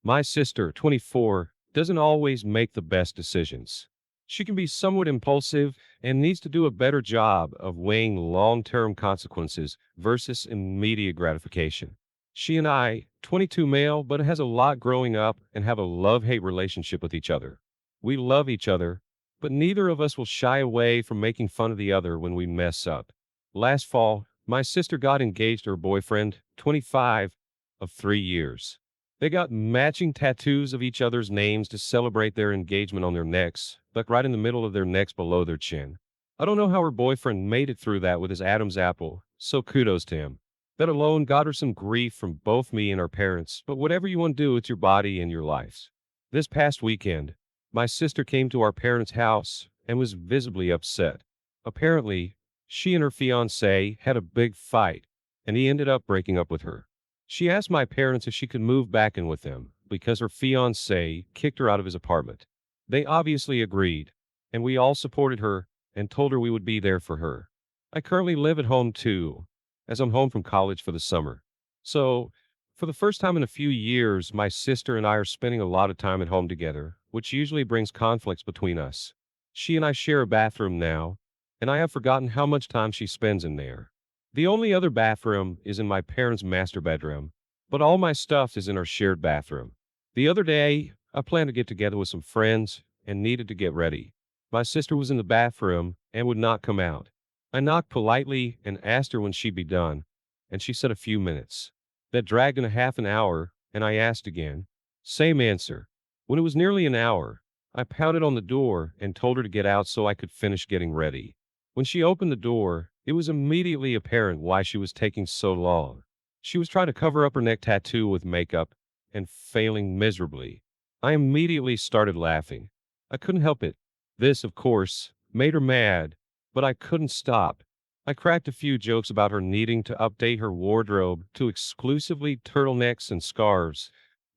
My sister, 24, doesn't always make the best decisions. She can be somewhat impulsive and needs to do a better job of weighing long term consequences versus immediate gratification. She and I, 22 male, but has a lot growing up and have a love hate relationship with each other. We love each other, but neither of us will shy away from making fun of the other when we mess up. Last fall, my sister got engaged to her boyfriend, 25, of 3 years. They got matching tattoos of each other's names to celebrate their engagement on their necks, like right in the middle of their necks below their chin. I don't know how her boyfriend made it through that with his Adam's apple, so kudos to him. That alone got her some grief from both me and our parents, but whatever you want to do, it's your body and your life. This past weekend, my sister came to our parents' house and was visibly upset. Apparently, she and her fiancé had a big fight, and he ended up breaking up with her. She asked my parents if she could move back in with them because her fiancé kicked her out of his apartment. They obviously agreed, and we all supported her and told her we would be there for her. I currently live at home too, as I'm home from college for the summer. So, for the first time in a few years, my sister and I are spending a lot of time at home together, which usually brings conflicts between us. She and I share a bathroom now, and I have forgotten how much time she spends in there. The only other bathroom is in my parents' master bedroom, but all my stuff is in our shared bathroom. The other day, I planned to get together with some friends and needed to get ready. My sister was in the bathroom and would not come out. I knocked politely and asked her when she'd be done, and she said a few minutes. That dragged in a half an hour, and I asked again. Same answer. When it was nearly an hour, I pounded on the door and told her to get out so I could finish getting ready. When she opened the door, it was immediately apparent why she was taking so long. She was trying to cover up her neck tattoo with makeup and failing miserably. I immediately started laughing. I couldn't help it. This, of course, made her mad, but I couldn't stop. I cracked a few jokes about her needing to update her wardrobe to exclusively turtlenecks and scarves,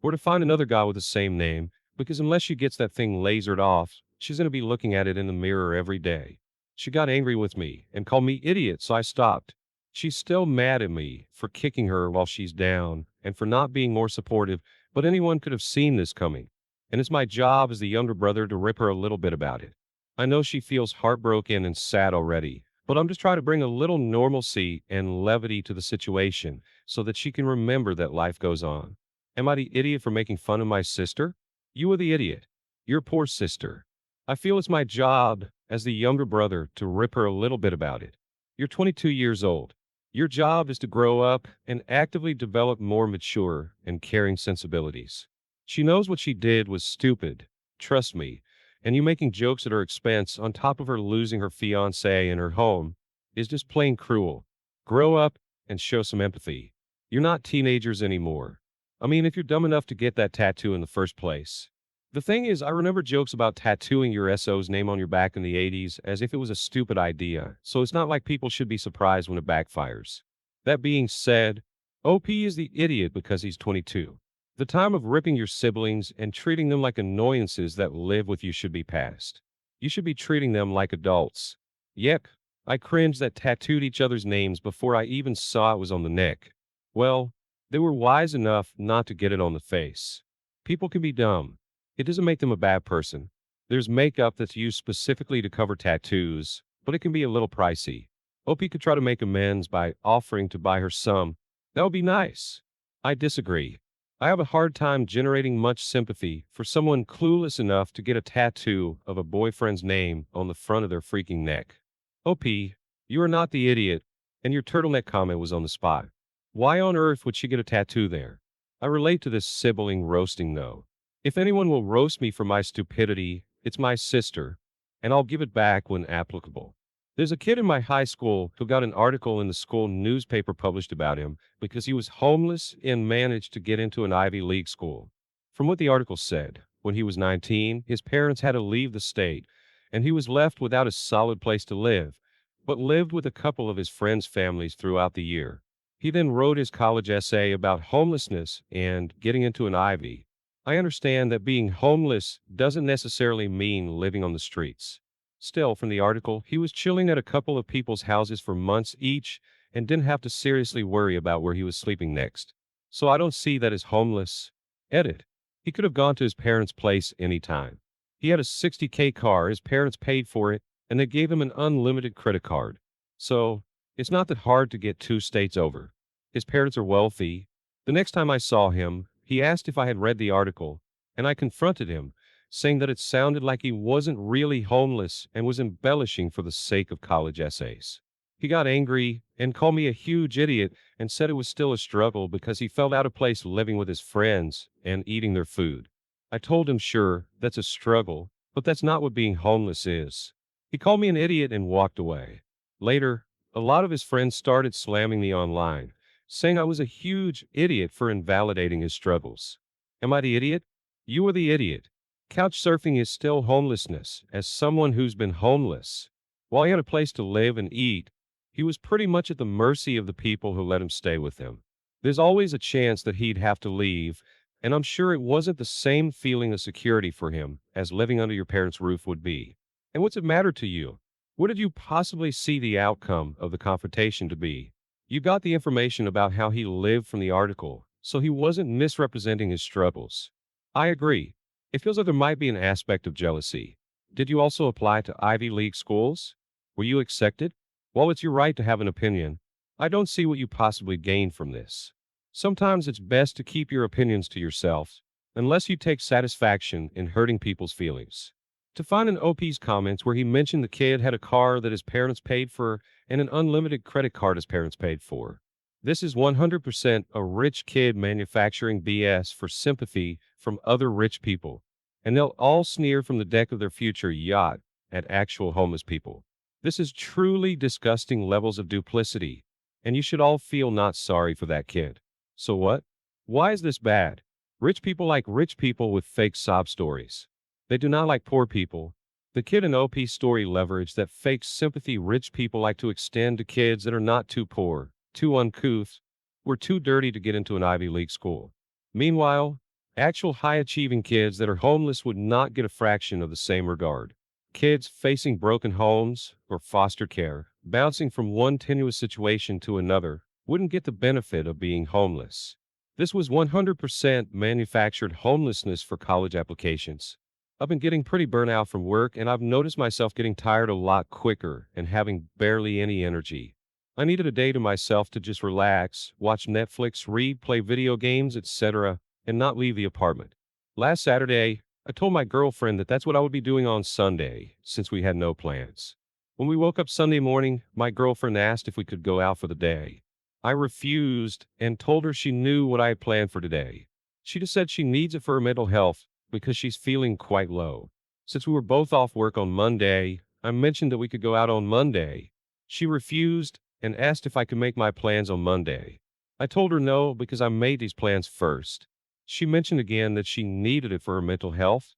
or to find another guy with the same name, because unless she gets that thing lasered off, she's going to be looking at it in the mirror every day. She got angry with me and called me idiot, so I stopped. She's still mad at me for kicking her while she's down and for not being more supportive, but anyone could have seen this coming. And it's my job as the younger brother to rip her a little bit about it. I know she feels heartbroken and sad already, but I'm just trying to bring a little normalcy and levity to the situation so that she can remember that life goes on. Am I the idiot for making fun of my sister? You are the idiot. Your poor sister. I feel it's my job as the younger brother to rip her a little bit about it. You're 22 years old. Your job is to grow up and actively develop more mature and caring sensibilities. She knows what she did was stupid, trust me, and you making jokes at her expense on top of her losing her fiancé and her home is just plain cruel. Grow up and show some empathy. You're not teenagers anymore. I mean, if you're dumb enough to get that tattoo in the first place. The thing is, I remember jokes about tattooing your SO's name on your back in the 80s as if it was a stupid idea, so it's not like people should be surprised when it backfires. That being said, OP is the idiot because he's 22. The time of ripping your siblings and treating them like annoyances that live with you should be past. You should be treating them like adults. Yep, I cringed that tattooed each other's names before I even saw it was on the neck. Well, they were wise enough not to get it on the face. People can be dumb. It doesn't make them a bad person. There's makeup that's used specifically to cover tattoos, but it can be a little pricey. OP could try to make amends by offering to buy her some. That would be nice. I disagree. I have a hard time generating much sympathy for someone clueless enough to get a tattoo of a boyfriend's name on the front of their freaking neck. OP, you are not the idiot, and your turtleneck comment was on the spot. Why on earth would she get a tattoo there? I relate to this sibling roasting though. If anyone will roast me for my stupidity, it's my sister, and I'll give it back when applicable. There's a kid in my high school who got an article in the school newspaper published about him because he was homeless and managed to get into an Ivy League school. From what the article said, when he was 19, his parents had to leave the state, and he was left without a solid place to live, but lived with a couple of his friends' families throughout the year. He then wrote his college essay about homelessness and getting into an Ivy. I understand that being homeless doesn't necessarily mean living on the streets. Still, from the article, he was chilling at a couple of people's houses for months each and didn't have to seriously worry about where he was sleeping next. So I don't see that as homeless. Edit. He could have gone to his parents' place anytime. He had a 60K car, his parents paid for it, and they gave him an unlimited credit card. So, it's not that hard to get 2 states over. His parents are wealthy. The next time I saw him, he asked if I had read the article, and I confronted him, saying that it sounded like he wasn't really homeless and was embellishing for the sake of college essays. He got angry and called me a huge idiot and said it was still a struggle because he felt out of place living with his friends and eating their food. I told him, sure, that's a struggle, but that's not what being homeless is. He called me an idiot and walked away. Later, a lot of his friends started slamming me online, saying I was a huge idiot for invalidating his struggles. Am I the idiot? You are the idiot. Couch surfing is still homelessness, as someone who's been homeless. While he had a place to live and eat, he was pretty much at the mercy of the people who let him stay with them. There's always a chance that he'd have to leave, and I'm sure it wasn't the same feeling of security for him as living under your parents' roof would be. And what's it matter to you? What did you possibly see the outcome of the confrontation to be? You got the information about how he lived from the article, so he wasn't misrepresenting his struggles. I agree. It feels like there might be an aspect of jealousy. Did you also apply to Ivy League schools? Were you accepted? While it's your right to have an opinion, I don't see what you possibly gain from this. Sometimes it's best to keep your opinions to yourself, unless you take satisfaction in hurting people's feelings. To find an OP's comments where he mentioned the kid had a car that his parents paid for and an unlimited credit card his parents paid for. This is 100% a rich kid manufacturing BS for sympathy from other rich people, and they'll all sneer from the deck of their future yacht at actual homeless people. This is truly disgusting levels of duplicity, and you should all feel not sorry for that kid. So what? Why is this bad? Rich people like rich people with fake sob stories. They do not like poor people. The kid in OP's story leveraged that fake sympathy rich people like to extend to kids that are not too poor, too uncouth, or too dirty to get into an Ivy League school. Meanwhile, actual high-achieving kids that are homeless would not get a fraction of the same regard. Kids facing broken homes or foster care, bouncing from one tenuous situation to another, wouldn't get the benefit of being homeless. This was 100% manufactured homelessness for college applications. I've been getting pretty burnt out from work, and I've noticed myself getting tired a lot quicker and having barely any energy. I needed a day to myself to just relax, watch Netflix, read, play video games, etc., and not leave the apartment. Last Saturday, I told my girlfriend that that's what I would be doing on Sunday, since we had no plans. When we woke up Sunday morning, my girlfriend asked if we could go out for the day. I refused and told her she knew what I had planned for today. She just said she needs it for her mental health because she's feeling quite low. Since we were both off work on Monday, I mentioned that we could go out on Monday. She refused and asked if I could make my plans on Monday. I told her no because I made these plans first. She mentioned again that she needed it for her mental health,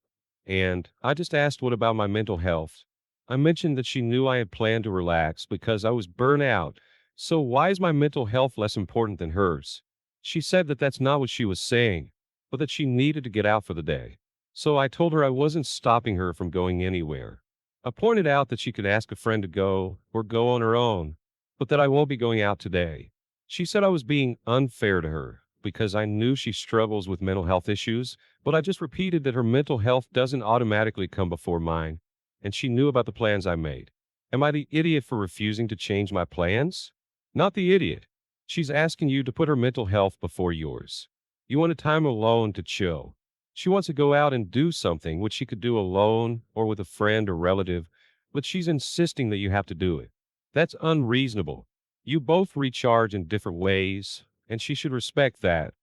and I just asked what about my mental health. I mentioned that she knew I had planned to relax because I was burnt out, so why is my mental health less important than hers? She said that that's not what she was saying, but that she needed to get out for the day. So I told her I wasn't stopping her from going anywhere. I pointed out that she could ask a friend to go or go on her own, but that I won't be going out today. She said I was being unfair to her because I knew she struggles with mental health issues, but I just repeated that her mental health doesn't automatically come before mine, and she knew about the plans I made. Am I the idiot for refusing to change my plans? Not the idiot. She's asking you to put her mental health before yours. You want a time alone to chill. She wants to go out and do something which she could do alone or with a friend or relative, but she's insisting that you have to do it. That's unreasonable. You both recharge in different ways, and she should respect that.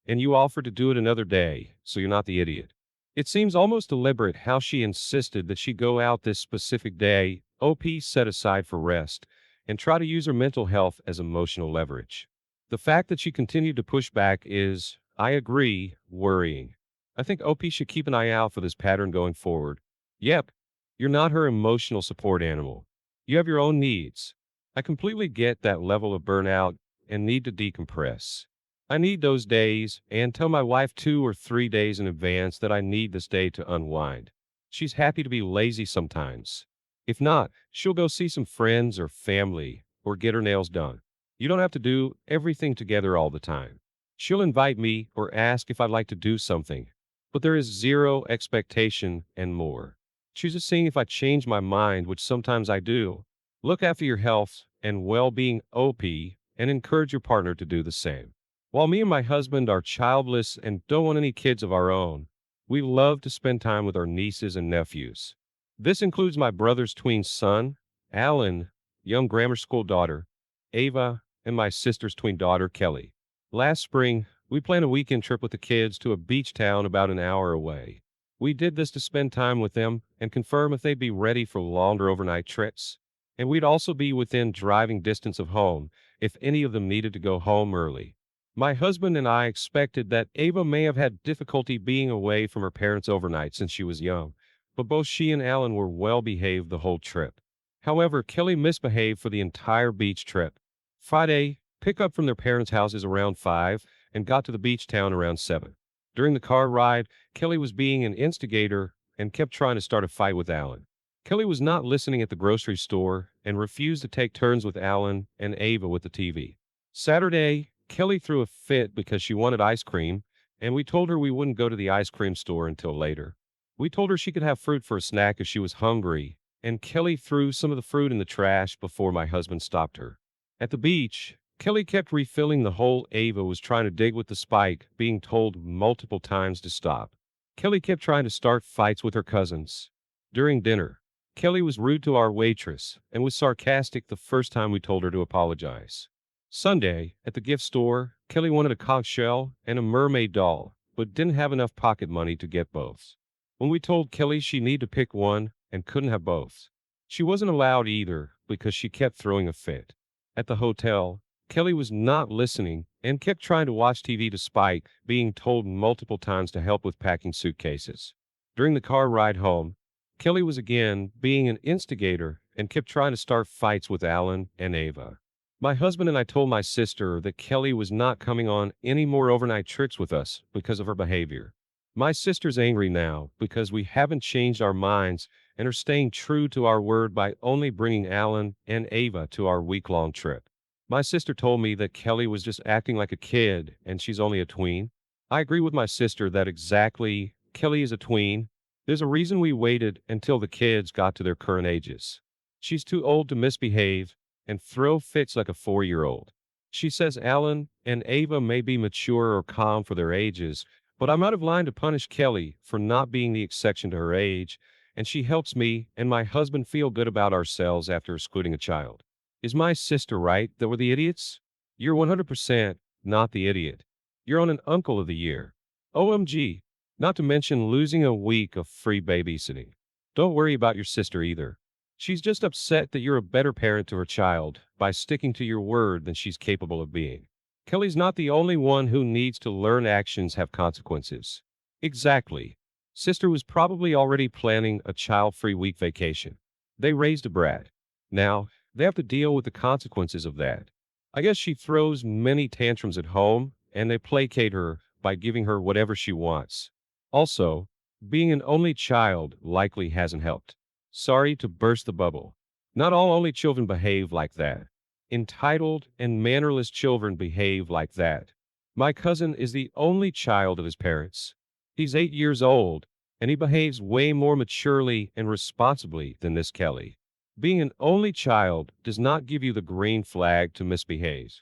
And you offered to do it another day, so you're not the idiot. It seems almost deliberate how she insisted that she go out this specific day, OP set aside for rest, and try to use her mental health as emotional leverage. The fact that she continued to push back is, I agree, worrying. I think OP should keep an eye out for this pattern going forward. Yep, you're not her emotional support animal. You have your own needs. I completely get that level of burnout and need to decompress. I need those days and tell my wife 2 or 3 days in advance that I need this day to unwind. She's happy to be lazy sometimes. If not, she'll go see some friends or family or get her nails done. You don't have to do everything together all the time. She'll invite me or ask if I'd like to do something, but there is zero expectation and more. Chooses seeing if I change my mind, which sometimes I do. Look after your health and well-being OP and encourage your partner to do the same. While me and my husband are childless and don't want any kids of our own, we love to spend time with our nieces and nephews. This includes my brother's twin son, Alan, young grammar school daughter, Ava, and my sister's twin daughter, Kelly. Last spring, we planned a weekend trip with the kids to a beach town about an hour away. We did this to spend time with them and confirm if they'd be ready for longer overnight trips. And we'd also be within driving distance of home if any of them needed to go home early. My husband and I expected that Ava may have had difficulty being away from her parents overnight since she was young, but both she and Alan were well behaved the whole trip. However, Kelly misbehaved for the entire beach trip. Friday, pick up from their parents' houses around 5 and got to the beach town around 7. During the car ride, Kelly was being an instigator and kept trying to start a fight with Alan. Kelly was not listening at the grocery store and refused to take turns with Alan and Ava with the TV. Saturday, Kelly threw a fit because she wanted ice cream, and we told her we wouldn't go to the ice cream store until later. We told her she could have fruit for a snack if she was hungry, and Kelly threw some of the fruit in the trash before my husband stopped her. At the beach, Kelly kept refilling the hole Ava was trying to dig with the spike, being told multiple times to stop. Kelly kept trying to start fights with her cousins. During dinner, Kelly was rude to our waitress and was sarcastic the first time we told her to apologize. Sunday, at the gift store, Kelly wanted a conch shell and a mermaid doll, but didn't have enough pocket money to get both. When we told Kelly she needed to pick one and couldn't have both, she wasn't allowed either because she kept throwing a fit. At the hotel, Kelly was not listening and kept trying to watch TV to Spike, being told multiple times to help with packing suitcases. During the car ride home, Kelly was again being an instigator and kept trying to start fights with Alan and Ava. My husband and I told my sister that Kelly was not coming on any more overnight trips with us because of her behavior. My sister's angry now because we haven't changed our minds and are staying true to our word by only bringing Alan and Ava to our week-long trip. My sister told me that Kelly was just acting like a kid and she's only a tween. I agree with my sister that exactly Kelly is a tween. There's a reason we waited until the kids got to their current ages. She's too old to misbehave and throw fits like a 4-year-old. She says Alan and Ava may be mature or calm for their ages, but I'm out of line to punish Kelly for not being the exception to her age, and she helps me and my husband feel good about ourselves after excluding a child. Is my sister right that we're the idiots? You're 100% not the idiot. You're on an Uncle of the Year. OMG. Not to mention losing a week of free babysitting. Don't worry about your sister either. She's just upset that you're a better parent to her child by sticking to your word than she's capable of being. Kelly's not the only one who needs to learn actions have consequences. Exactly. Sister was probably already planning a child-free week vacation. They raised a brat. Now, they have to deal with the consequences of that. I guess she throws many tantrums at home, and they placate her by giving her whatever she wants. Also, being an only child likely hasn't helped. Sorry to burst the bubble. Not all only children behave like that. Entitled and mannerless children behave like that. My cousin is the only child of his parents. He's 8 years old, and he behaves way more maturely and responsibly than this Kelly. Being an only child does not give you the green flag to misbehave.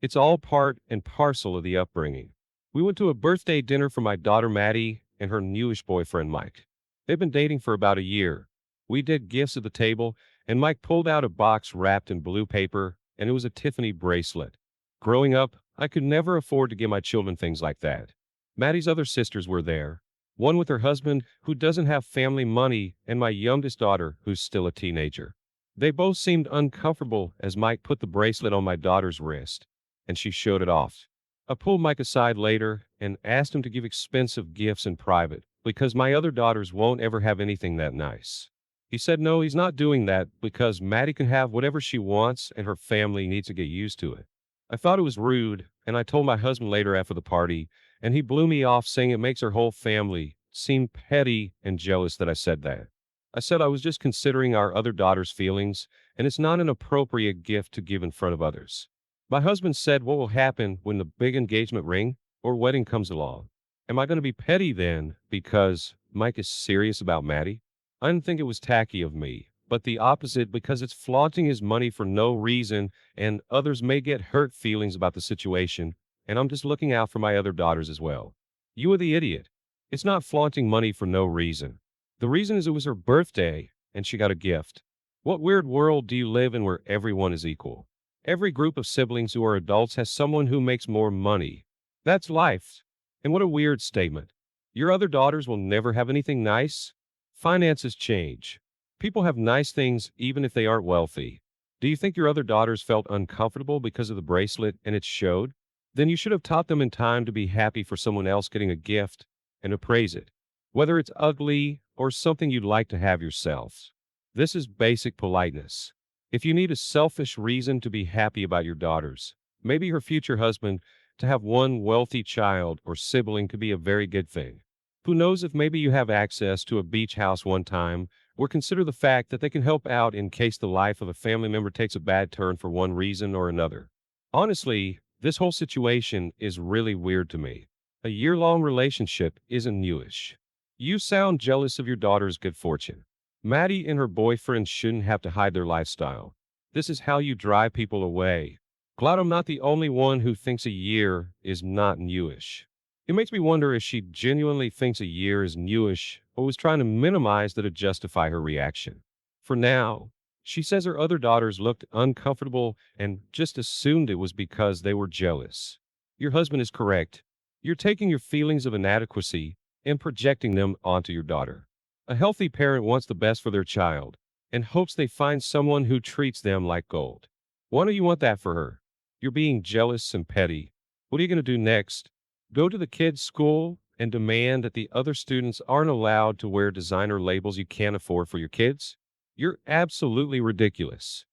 It's all part and parcel of the upbringing. We went to a birthday dinner for my daughter Maddie and her newish boyfriend Mike. They've been dating for about a year. We did gifts at the table, and Mike pulled out a box wrapped in blue paper, and it was a Tiffany bracelet. Growing up, I could never afford to give my children things like that. Maddie's other sisters were there, one with her husband who doesn't have family money, and my youngest daughter who's still a teenager. They both seemed uncomfortable as Mike put the bracelet on my daughter's wrist, and she showed it off. I pulled Mike aside later and asked him to give expensive gifts in private because my other daughters won't ever have anything that nice. He said no, he's not doing that because Maddie can have whatever she wants and her family needs to get used to it. I thought it was rude, and I told my husband later after the party, and he blew me off saying it makes her whole family seem petty and jealous that I said that. I said I was just considering our other daughter's feelings, and it's not an appropriate gift to give in front of others. My husband said what will happen when the big engagement ring or wedding comes along. Am I going to be petty then because Mike is serious about Maddie? I didn't think it was tacky of me, but the opposite because it's flaunting his money for no reason and others may get hurt feelings about the situation, and I'm just looking out for my other daughters as well. You are the idiot. It's not flaunting money for no reason. The reason is it was her birthday and she got a gift. What weird world do you live in where everyone is equal? Every group of siblings who are adults has someone who makes more money. That's life. And what a weird statement. Your other daughters will never have anything nice? Finances change. People have nice things even if they aren't wealthy. Do you think your other daughters felt uncomfortable because of the bracelet and it showed? Then you should have taught them in time to be happy for someone else getting a gift and appraise it, whether it's ugly or something you'd like to have yourself. This is basic politeness. If you need a selfish reason to be happy about your daughters, maybe her future husband, to have one wealthy child or sibling could be a very good thing. Who knows if maybe you have access to a beach house one time, or consider the fact that they can help out in case the life of a family member takes a bad turn for one reason or another. Honestly, this whole situation is really weird to me. A year-long relationship isn't newish. You sound jealous of your daughter's good fortune. Maddie and her boyfriend shouldn't have to hide their lifestyle. This is how you drive people away. Glad I'm not the only one who thinks a year is not newish. It makes me wonder if she genuinely thinks a year is newish or was trying to minimize that to justify her reaction. For now, she says her other daughters looked uncomfortable and just assumed it was because they were jealous. Your husband is correct. You're taking your feelings of inadequacy and projecting them onto your daughter. A healthy parent wants the best for their child and hopes they find someone who treats them like gold. Why don't you want that for her? You're being jealous and petty. What are you going to do next? Go to the kids' school and demand that the other students aren't allowed to wear designer labels you can't afford for your kids? You're absolutely ridiculous.